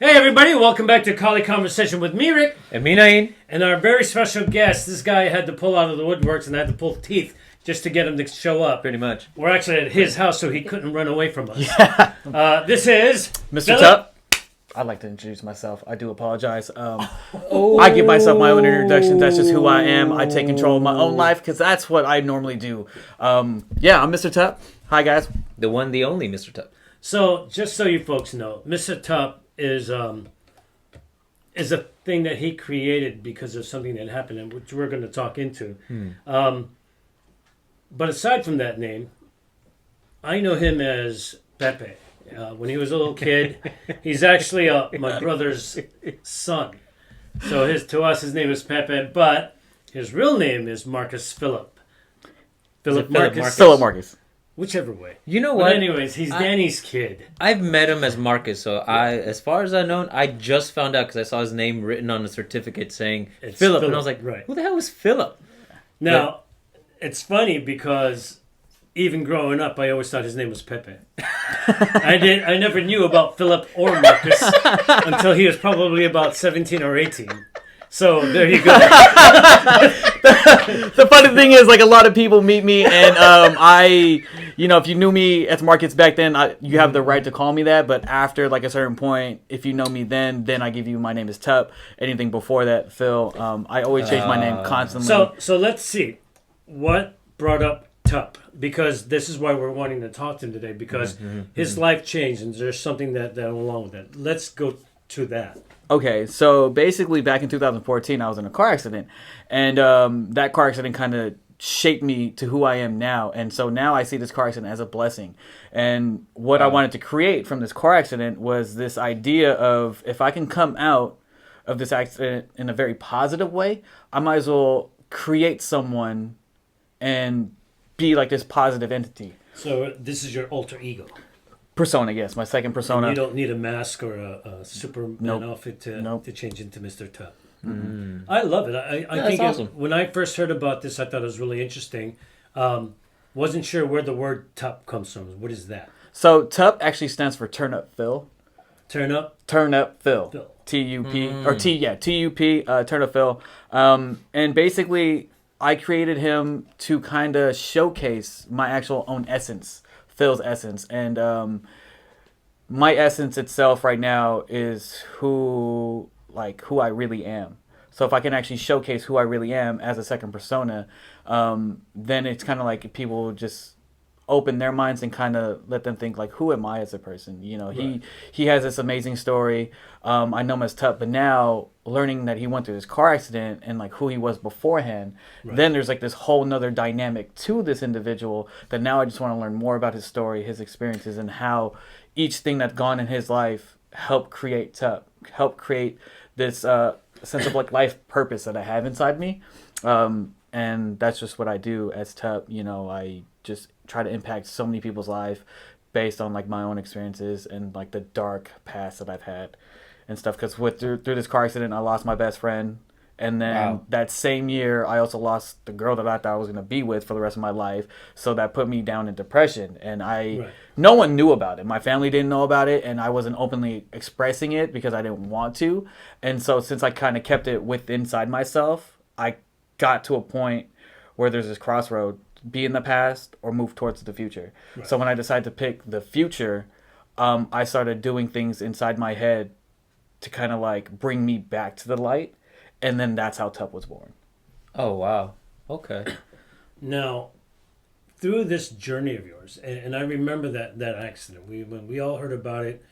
Hey everybody, welcome back to Konversation with me, Rick. And me, Nain. And our very special guest, this guy had to pull out of the woodworks and had to pull teeth just to get him to show up. Pretty much. We're actually at his house, so he couldn't run away from us. Yeah. This is... Mr. Tup. I'd like to introduce myself. I do apologize. I give myself my own introduction. That's just who I am. I take control of my own life because that's what I normally do. I'm Mr. Tup. Hi, guys. The one, the only Mr. Tup. So, just so you folks know, Mr. Tup is a thing that he created because of something that happened, and which we're going to talk into. But aside from that name, I know him as Pepe. When he was a little kid, he's actually my brother's son. So to us, his name is Pepe, but his real name is Marcus Philip. Philip Marcus. Whichever way. You know but what? anyways, he's Danny's kid. I've met him as Marcus, so as far as I know, I just found out because I saw his name written on a certificate saying Philip, and I was like, right. Who the hell is Philip? Now, it's funny because even growing up, I always thought his name was Pepe. I never knew about Philip or Marcus until he was probably about 17 or 18. So there you go. The funny thing is, like, a lot of people meet me, and if you knew me as Marcus back then, you have the right to call me that. But after like a certain point, if you know me then I give you my name is Tup. Anything before that, Phil. I always change my name constantly. So let's see what brought up Tup, because this is why we're wanting to talk to him today, because his life changed and there's something that along with it. Let's go to that. Okay, so basically back in 2014, I was in a car accident, and that car accident kind of shaped me to who I am now. And so now I see this car accident as a blessing. And what I wanted to create from this car accident was this idea of, if I can come out of this accident in a very positive way, I might as well create someone and be like this positive entity. So this is your alter ego. Persona, yes, my second persona. You don't need a mask or a Superman outfit to change into Mr. Tup. Mm-hmm. I love it. I think awesome. When I first heard about this, I thought it was really interesting. Wasn't sure where the word Tup comes from. What is that? So Tup actually stands for Turn Up Phil. Turn up? Turn Up Phil. T-U-P. Or T-U-P, Turn Up Phil. And basically, I created him to kind of showcase my actual own essence. Phil's essence, and my essence itself right now is who I really am. So if I can actually showcase who I really am as a second persona, then it's kind of like people just open their minds and kind of let them think, like, who am I as a person? You know, right. he has this amazing story. I know him as Tup, but now learning that he went through this car accident and like who he was beforehand, then there's like this whole nother dynamic to this individual that now I just want to learn more about his story, his experiences, and how each thing that's gone in his life helped create Tup, helped create this sense of like life purpose that I have inside me. And that's just what I do as Tup. You know, I just try to impact so many people's life based on like my own experiences and like the dark past that I've had and stuff. Because through this car accident, I lost my best friend, and then that same year, I also lost the girl that I thought I was gonna be with for the rest of my life. So that put me down in depression, and no one knew about it. My family didn't know about it, and I wasn't openly expressing it because I didn't want to. And so since I kind of kept it inside myself, I got to a point where there's this crossroad: be in the past or move towards the future. So when I decided to pick the future, I started doing things inside my head to kind of like bring me back to the light, and then that's how Tup was born. Oh, wow. Okay. Now, through this journey of yours, and I remember that accident, when we all heard about it,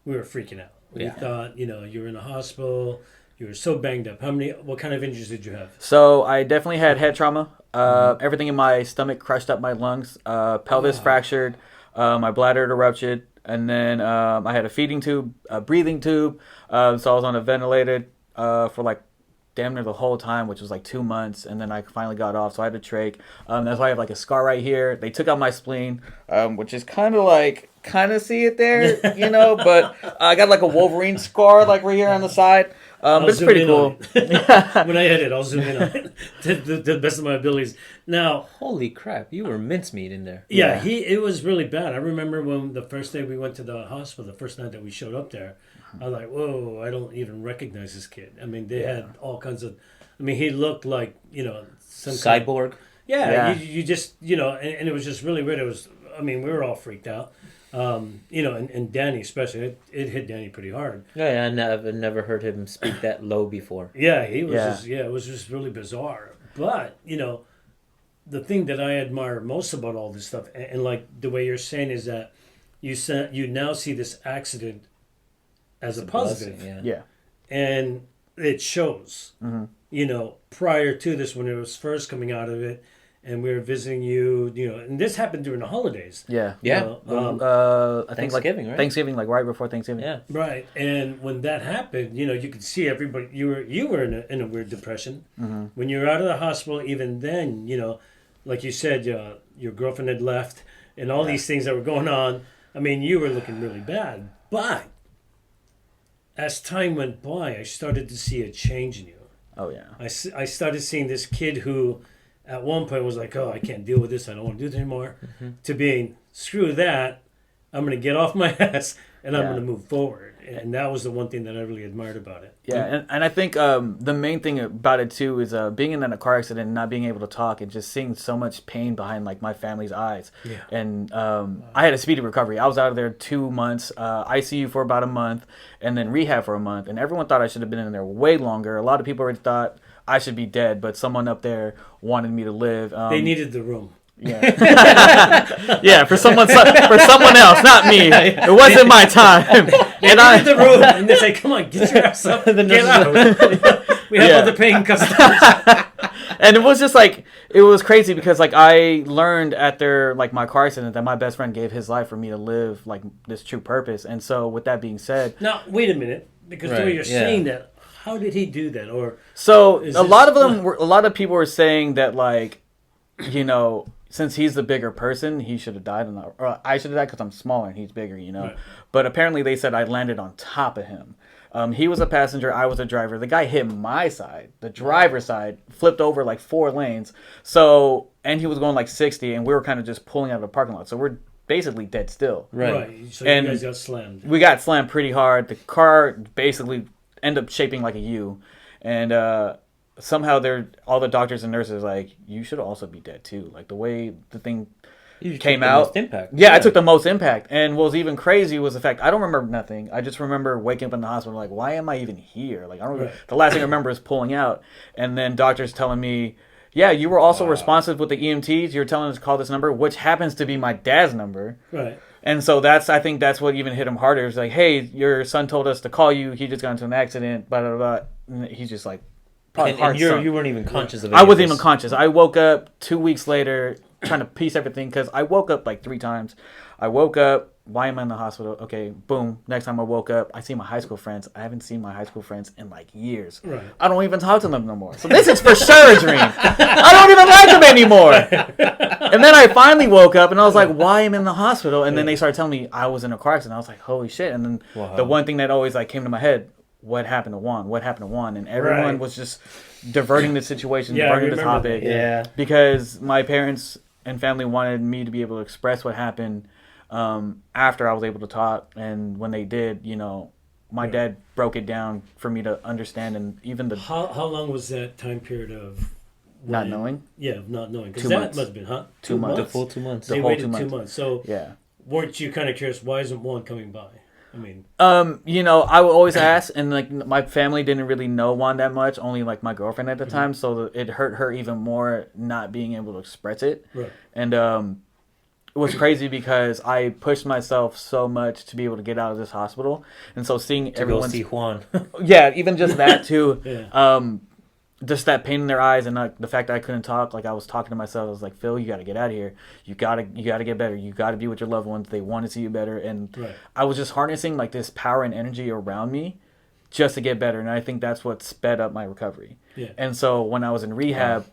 we were freaking out. We thought, you were in a hospital, you were so banged up. What kind of injuries did you have? So I definitely had head trauma. Everything in my stomach crushed up my lungs. Pelvis fractured. My bladder erupted. And then I had a feeding tube, a breathing tube. So I was on a ventilator for like damn near the whole time, which was like 2 months. And then I finally got off. So I had a trach. That's why I have like a scar right here. They took out my spleen, which is kind of see it there, but I got like a Wolverine scar like right here on the side. But it's pretty cool. When I edit, I'll zoom in on it to the best of my abilities. Now, Holy crap! You were mincemeat in there. yeah, it was really bad. I remember when the first day we went to the hospital, the first night that we showed up there, I was like, whoa, I don't even recognize this kid. I mean, they had all kinds of. I mean, he looked like some Cyborg. Yeah. You just and it was just really weird. It was. I mean, we were all freaked out. And Danny especially, it hit Danny pretty hard. Yeah, I've never heard him speak that low before. Yeah, he was just it was just really bizarre. But the thing that I admire most about all this stuff, and like the way you're saying, is that you now see this accident as a positive. Blessing, Yeah. And it shows. Prior to this, when it was first coming out of it, and we were visiting you, and this happened during the holidays. Yeah. Yeah. I think Thanksgiving, right? Thanksgiving, like right before Thanksgiving. Yeah. Right, and when that happened, you could see everybody. You were in a weird depression. When you were out of the hospital. Even then, like you said, your girlfriend had left, and all these things that were going on. I mean, you were looking really bad. But as time went by, I started to see a change in you. Oh yeah. I started seeing this kid who, at one point, was like, "Oh, I can't deal with this. I don't want to do this anymore." To being, "Screw that. I'm going to get off my ass and I'm going to move forward." And that was the one thing that I really admired about it. Yeah, and I think the main thing about it too is being in a car accident and not being able to talk and just seeing so much pain behind like my family's eyes. Yeah. And I had a speedy recovery. I was out of there 2 months, ICU for about a month, and then rehab for a month. And everyone thought I should have been in there way longer. A lot of people already thought I should be dead, but someone up there wanted me to live. They needed the room. Yeah, yeah, for someone else, not me. It wasn't my time. They needed the room, and they say, "Come on, get your ass up, get out." We have other paying customers. And it was just like, it was crazy because like I learned after like my car accident that my best friend gave his life for me to live like this true purpose. And so with that being said, Now wait a minute, because the way you're saying that, how did he do that? Or so a lot of people were saying that like, since he's the bigger person, he should have died, or I should have died because I'm smaller and he's bigger, Right. But apparently they said I landed on top of him. He was a passenger, I was a driver. The guy hit my side, the driver's side, flipped over like 4 lanes. So, and he was going like 60, and we were kind of just pulling out of the parking lot. So we're basically dead still. Right. So and you guys got slammed. We got slammed pretty hard. The car basically ended up shaping like a U, and somehow all the doctors and nurses like, you should also be dead too. Like the way the thing came out. Most impact. Yeah, I took the most impact. And what was even crazy was the fact I don't remember nothing. I just remember waking up in the hospital like, why am I even here? Like I don't remember. The last thing I remember is pulling out, and then doctors telling me, yeah, you were also responsive with the EMTs. You were telling us to call this number, which happens to be my dad's number. Right. And so I think that's what even hit him harder. It's like, hey, your son told us to call you. He just got into an accident. Blah blah blah. And he's just like. And you weren't even conscious of it. I wasn't even conscious. I woke up 2 weeks later trying to piece everything because I woke up like 3 times. I woke up. Why am I in the hospital? Okay, boom. Next time I woke up, I see my high school friends. I haven't seen my high school friends in like years. Right. I don't even talk to them no more. So this is for sure a dream. I don't even like them anymore. And then I finally woke up and I was like, why am I in the hospital? And then they started telling me I was in a car accident. I was like, holy shit. And then the one thing that always like came to my head, what happened to Juan? What happened to Juan? And everyone was just diverting the situation, diverting the topic. Yeah. Because my parents and family wanted me to be able to express what happened after I was able to talk. And when they did, my dad broke it down for me to understand. And even How long was that time period of... Not knowing? Yeah, not knowing. Because 2 that months. must have been, huh? 2 months. The full 2 months. They whole waited 2 months. 2 months. So yeah. Weren't you kind of curious, why isn't Juan coming by? I mean, I would always ask, and like my family didn't really know Juan that much, only like my girlfriend at the time, so it hurt her even more not being able to express it. Right. And it was crazy because I pushed myself so much to be able to get out of this hospital, and so seeing everyone see Juan. yeah, even just that too. Yeah. Just that pain in their eyes, and like the fact that I couldn't talk, like I was talking to myself. I was like, Phil, you got to get out of here. You gotta get better. You got to be with your loved ones. They want to see you better. And I was just harnessing like this power and energy around me just to get better. And I think that's what sped up my recovery. Yeah. And so when I was in rehab,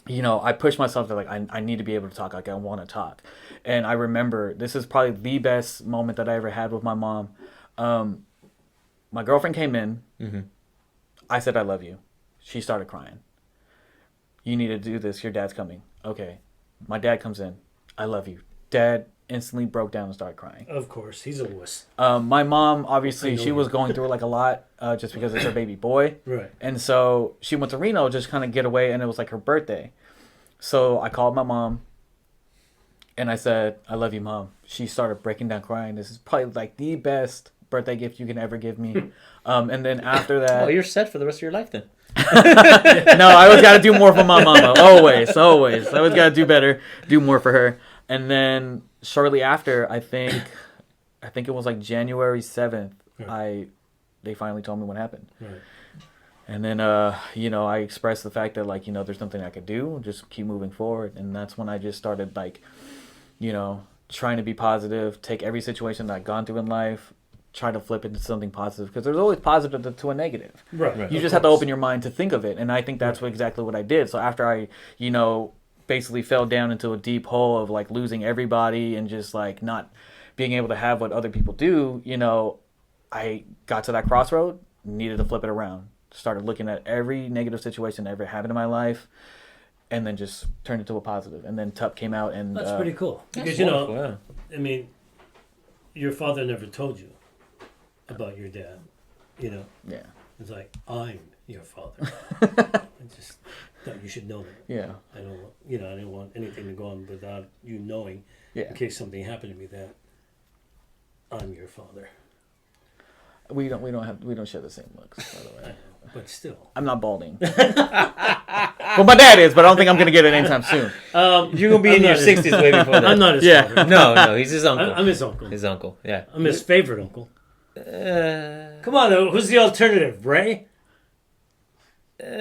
I pushed myself to like, I need to be able to talk. Like I want to talk. And I remember this is probably the best moment that I ever had with my mom. My girlfriend came in. I said, I love you. She started crying. You need to do this. Your dad's coming. Okay. My dad comes in. I love you. Dad instantly broke down and started crying. Of course, he's a wuss. My mom, obviously, she him. was going through like a lot just because it's her baby boy. Right. And so she went to Reno just kind of get away, and it was like her birthday. So I called my mom, and I said, I love you, Mom. She started breaking down crying. This is probably like the best birthday gift you can ever give me. And then after that... Oh, you're set for the rest of your life then. No, I always got to do more for my mama. Always. I always got to do better, do more for her. And then shortly after, I think it was like January 7th, Right. they finally told me what happened. Right. And then, I expressed the fact that, like, there's nothing I could do, just keep moving forward. And that's when I just started, like, trying to be positive, take every situation that I've gone through in life, try to flip it into something positive. Because there's always positive to a negative. Right. You just have to open your mind to think of it. And I think that's exactly what I did. So after I, basically fell down into a deep hole of, like, losing everybody and just, like, not being able to have what other people do, I got to that crossroad, needed to flip it around. Started looking at every negative situation that ever happened in my life, and then just turned it to a positive. And then Tup came out, and That's pretty cool. Because, wonderful, I mean, your father never told you about your dad, Yeah. It's like, I'm your father. I just thought you should know that. Yeah. I didn't want anything to go on without you knowing, Yeah. in case something happened to me, that I'm your father. We don't share the same looks, by the way. But still. I'm not balding. Well, my dad is, but I don't think I'm gonna get it anytime soon. You're going to be in your 60s way before that. I'm not his Yeah. father. No, he's his uncle. I'm his uncle. His uncle, yeah. I'm his favorite uncle. Come on, who's the alternative? Ray? God.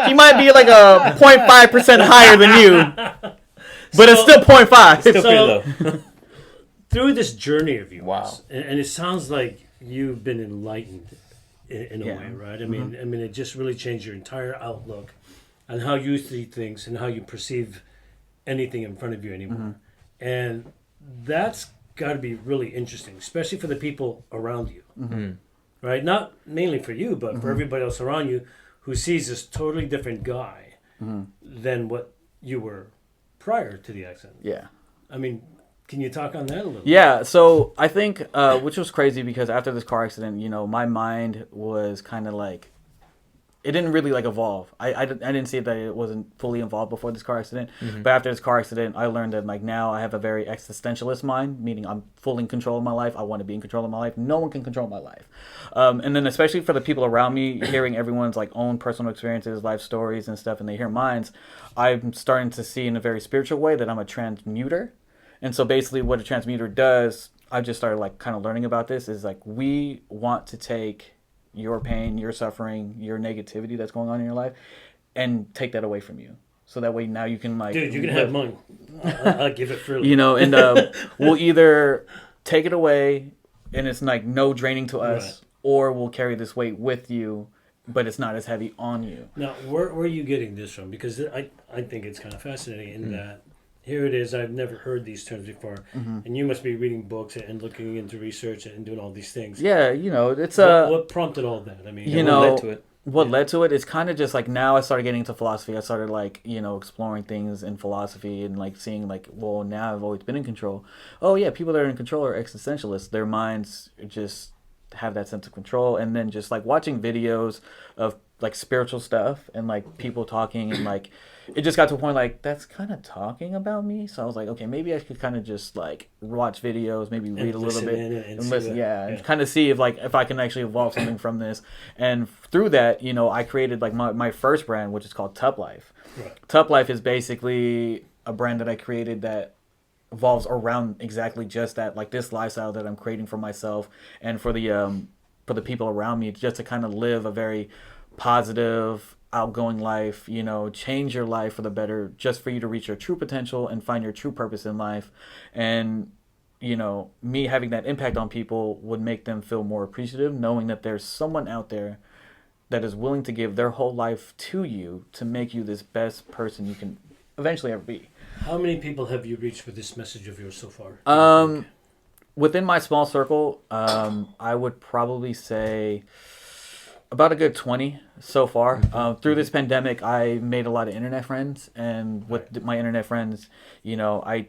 He might be like a 0.5% higher than you, but it's still 0.5. Still pretty low. Through this journey of yours, Wow. and it sounds like you've been enlightened in a Yeah. way, right? I mean, it just really changed your entire outlook on how you see things and how you perceive anything in front of you anymore. And that's got to be really interesting, especially for the people around you, right? Not mainly for you, but for everybody else around you who sees this totally different guy than what you were prior to the accident. Yeah. I mean, can you talk on that a little bit? Yeah, so I think, which was crazy because after this car accident, my mind was kind of like, it didn't really like evolve. I didn't see that it wasn't fully involved before this car accident. But after this car accident, I learned that, like, now I have a very existentialist mind, meaning I'm fully in control of my life. I want to be in control of my life. No one can control my life. And then especially for the people around me, hearing everyone's, like, own personal experiences, life stories and stuff, and they hear mine, I'm starting to see in a very spiritual way that I'm a transmuter. And so basically what a transmuter does, I just started, like, kind of learning about this, is, like, we want to take your pain, your suffering, your negativity that's going on in your life, and take that away from you. So that way now you can, like... Dude, you can have mine. I'll give it freely. And we'll either take it away, and it's, like, no draining to us, Right. or we'll carry this weight with you, but it's not as heavy on you. Now, where are you getting this from? Because I think it's kind of fascinating in that here it is, I've never heard these terms before, and you must be reading books and looking into research and doing all these things. Yeah, it's What prompted all that? I mean, what led to it? What led to it is kind of just like, now I started getting into philosophy. I started, like, exploring things in philosophy and, like, seeing, like, well, now I've always been in control. Oh yeah, people that are in control are existentialists. Their minds just have that sense of control. And then just, like, watching videos of, like, spiritual stuff and, like, people talking, and, like, it just got to a point, like, that's kind of talking about me. So I was like, okay, maybe I could kind of just, like, watch videos, maybe read a little bit and listen, and kind of see if I can actually evolve something from this. And through that, I created, like, my first brand, which is called Tup Life. Right. Tup Life is basically a brand that I created that evolves around exactly just that, like, this lifestyle that I'm creating for myself and for the people around me, just to kind of live a very positive, outgoing life, change your life for the better, just for you to reach your true potential and find your true purpose in life. And me having that impact on people would make them feel more appreciative, knowing that there's someone out there that is willing to give their whole life to you to make you this best person you can eventually ever be. How many people have you reached with this message of yours so far? within my small circle, I would probably say about a good 20 so far. Through this pandemic, I made a lot of internet friends, and with my internet friends, I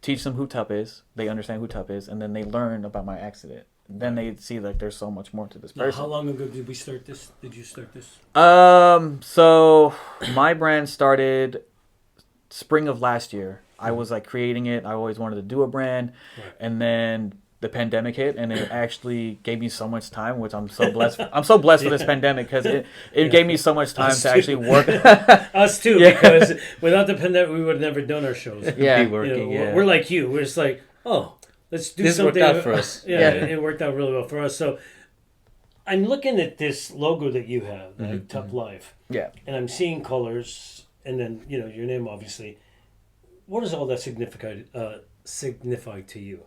teach them who TUP is. They understand who TUP is, and then they learn about my accident. Then they see like there's so much more to this person. How long ago did we start this? Did you start this? So my brand started spring of last year. I was like creating it. I always wanted to do a brand, and then the pandemic hit, and it actually gave me so much time, which I'm so blessed. I'm so blessed for this pandemic because it gave me so much time to actually work. Us too, because without the pandemic, we would have never done our shows. Yeah, be working. We're like you. We're just like, let's do this something. Worked out for us. Yeah, it worked out really well for us. So I'm looking at this logo that you have, TUP Life. Yeah, and I'm seeing colors, and then your name, obviously. What does all that signify to you?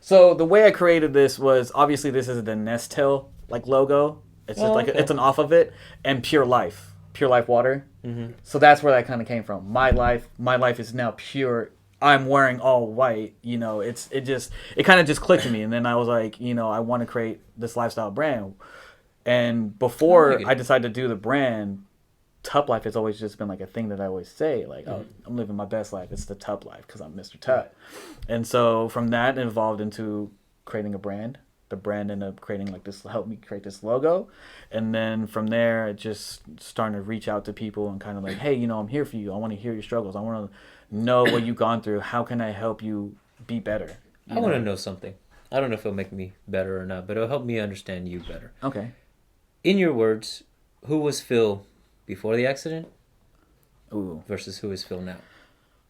So the way I created this was obviously this is the Nestle like logo. It's just it's an off of it, and pure life water. Mm-hmm. So that's where that kind of came from. My life is now pure. I'm wearing all white. It kind of just clicked to me, and then I was like, I want to create this lifestyle brand. And before I decided to do the brand, TUP life has always just been like a thing that I always say, like, I'm living my best life. It's the TUP life because I'm Mr. TUP. And so from that, it evolved into creating a brand. The brand ended up creating like this, helped me create this logo. And then from there, it just started to reach out to people and kind of like, hey, I'm here for you. I want to hear your struggles. I want to know what you've gone through. How can I help you be better? I want to know something. I don't know if it'll make me better or not, but it'll help me understand you better. Okay. In your words, who was Phil before the accident versus who is Phil now?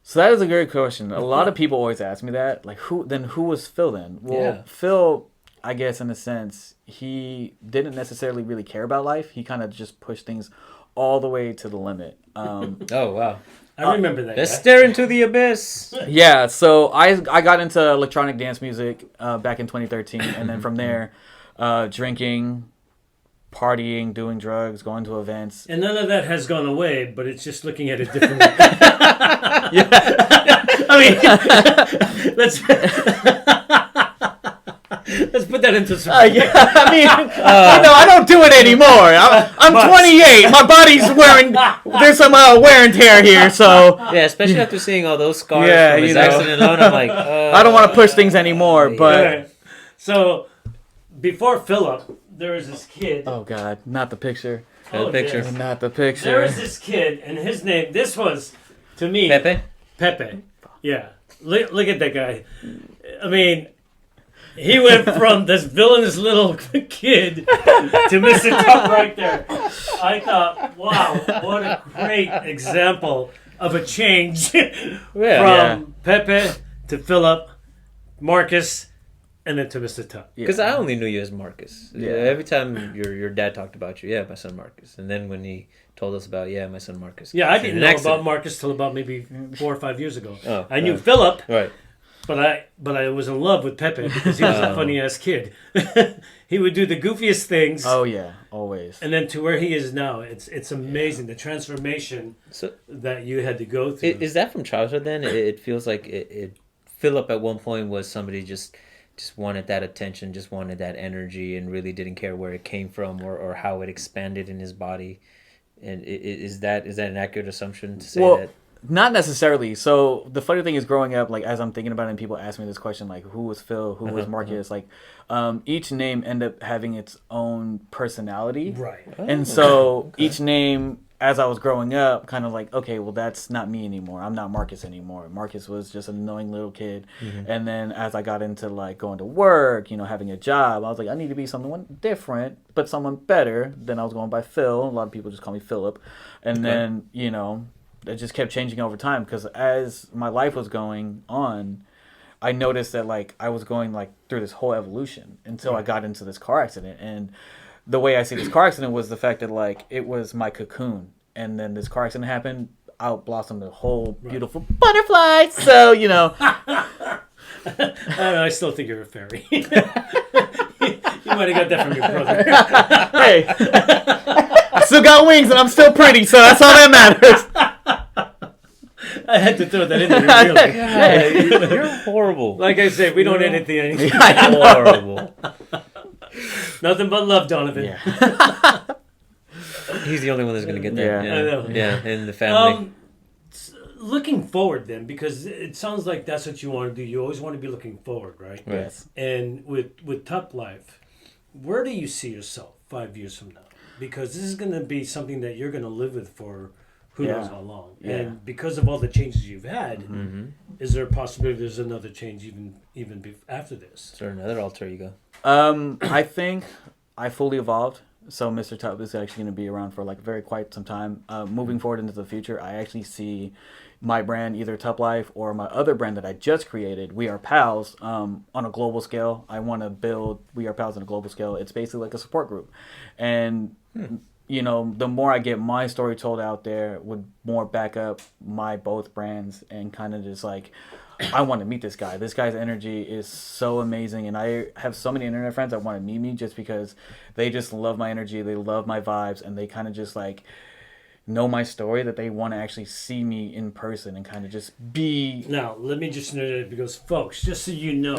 So that is a great question. A lot of people always ask me that. Like, who was Phil then? Well, Phil, I guess in a sense, he didn't necessarily really care about life. He kind of just pushed things all the way to the limit. Oh, wow. I remember that. Let's stare into the abyss. Yeah, so I got into electronic dance music back in 2013. And then from there, drinking, partying, doing drugs, going to events. And none of that has gone away, but it's just looking at it differently. I mean, let's put that into some... I don't do it anymore. I'm 28. My body's there's some wear and tear here, so... Yeah, especially after seeing all those scars from his accident alone, I'm like... I don't want to push things anymore, but... Okay. So, before Philip, there was this kid. Oh God, not the picture. The picture. Yes. Not the picture. There was this kid, and his name. This was, to me, Pepe. Yeah, look at that guy. I mean, he went from this villainous little kid to Mr. TUP right there. I thought, wow, what a great example of a change from Pepe to Philip, Marcus. And then to Mr. TUP. Because I only knew you as Marcus. Yeah. Every time your dad talked about you, my son Marcus. And then when he told us about, my son Marcus. Yeah, I didn't know about Marcus till about maybe 4 or 5 years ago. Oh, I knew Philip, right? But I was in love with Pepe because he was a funny ass kid. He would do the goofiest things. Oh yeah, always. And then to where he is now, it's amazing the transformation that you had to go through. Is that from childhood? Then it feels like Philip at one point was somebody just wanted that attention, just wanted that energy, and really didn't care where it came from or how it expanded in his body. And is that an accurate assumption to say that? Not necessarily. So the funny thing is, growing up, like as I'm thinking about it, and people ask me this question, like who was Phil, who was Marcus, like each name ended up having its own personality, right? And so each name, as I was growing up, kind of like, okay, well, that's not me anymore. I'm not Marcus anymore. Marcus was just an annoying little kid. Mm-hmm. And then as I got into like going to work, having a job, I was like, I need to be someone different, but someone better. Then I was going by Phil. A lot of people just call me Philip. And then, it just kept changing over time because as my life was going on, I noticed that like I was going like through this whole evolution until I got into this car accident. And the way I see this car accident was the fact that like it was my cocoon, and then this car accident happened, out blossomed a whole beautiful butterfly. So I still think you're a fairy. You might have got that from your brother. Hey, I still got wings and I'm still pretty, so that's all that matters. I had to throw that in there. Really. God, you're horrible. Like I said, we don't edit anything. Horrible. Nothing but love, Donovan. Yeah. He's the only one that's gonna get that. Yeah. Yeah, I know. yeah, in the family. Looking forward then, because it sounds like that's what you want to do. You always want to be looking forward, right? Right. Yes. And with Top Life, where do you see yourself 5 years from now? Because this is going to be something that you're going to live with for who knows how long. Yeah. And because of all the changes you've had, Mm-hmm. is there a possibility there's another change even after this? Is there another alter ego? I think I fully evolved. So Mr. Tup is actually going to be around for like very quite some time. Moving forward into the future, I actually see my brand, either Tup Life or my other brand that I just created, We Are Pals, on a global scale. I want to build We Are Pals on a global scale. It's basically like a support group. And, you know, the more I get my story told out there would more back up my both brands and kind of just like, I want to meet this guy. This guy's energy is so amazing. And I have so many internet friends that want to meet me just because they just love my energy. They love my vibes. And they kind of just like know my story, that they want to actually see me in person and kind of just be. Now, let me just know that, because, folks, just so you know,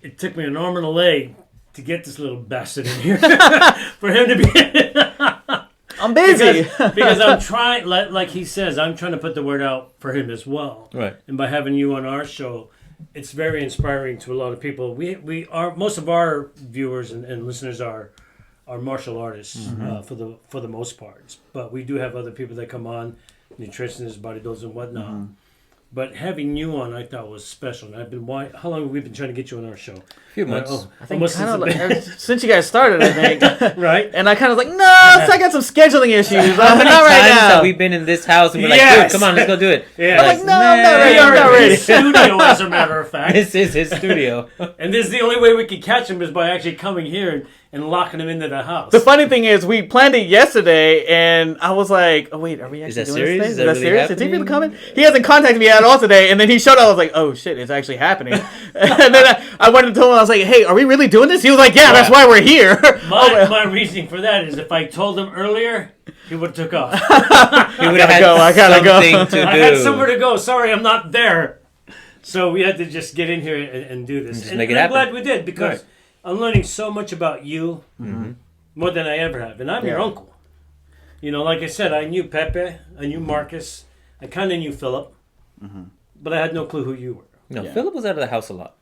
it took me an arm and a leg to get this little bastard in here for him to be. I'm busy. because I'm trying, like he says, I'm trying to put the word out for him as well. Right. And by having you on our show, it's very inspiring to a lot of people. We are, most of our viewers and listeners are martial artists for the most part. But we do have other people that come on, nutritionists, bodybuilders, and whatnot. But having you on, I thought was special. And how long have we been trying to get you on our show? A few months. I think kind of like, since you guys started, I think. Right? And I kind of was like, no, I got some scheduling issues. I'm How many not right times now. have we been in this house and we're like, Yes. dude, come on, let's go do it. Yeah. I'm like, no, I'm not ready. We I'm are not in ready. his studio, as a matter of fact. This is his studio. And this is the only way we could catch him is by actually coming here and locking him into the house. The funny thing is, we planned it yesterday, and I was like, "Oh wait, are we actually that doing serious? this? Is Is that that really serious? Is he happening? really coming?" He hasn't contacted me at all today, and then he showed up. I was like, "Oh shit, it's actually happening." And then I went and told him, I was like, "Hey, are we really doing this?" He was like, "Yeah, that's why we're here." My reasoning for that is if I told him earlier, he would have took off. He would have had I gotta go. something to do. I had somewhere to go. Sorry, I'm not there. So we had to just get in here and do this. Just And make it I'm happen. glad we did, because Right. I'm learning so much about you, more than I ever have. And I'm your Yeah. uncle. You know, like I said, I knew Pepe, I knew Marcus, I kind of knew Philip, but I had no clue who you were. No, Yeah. Philip was out of the house a lot.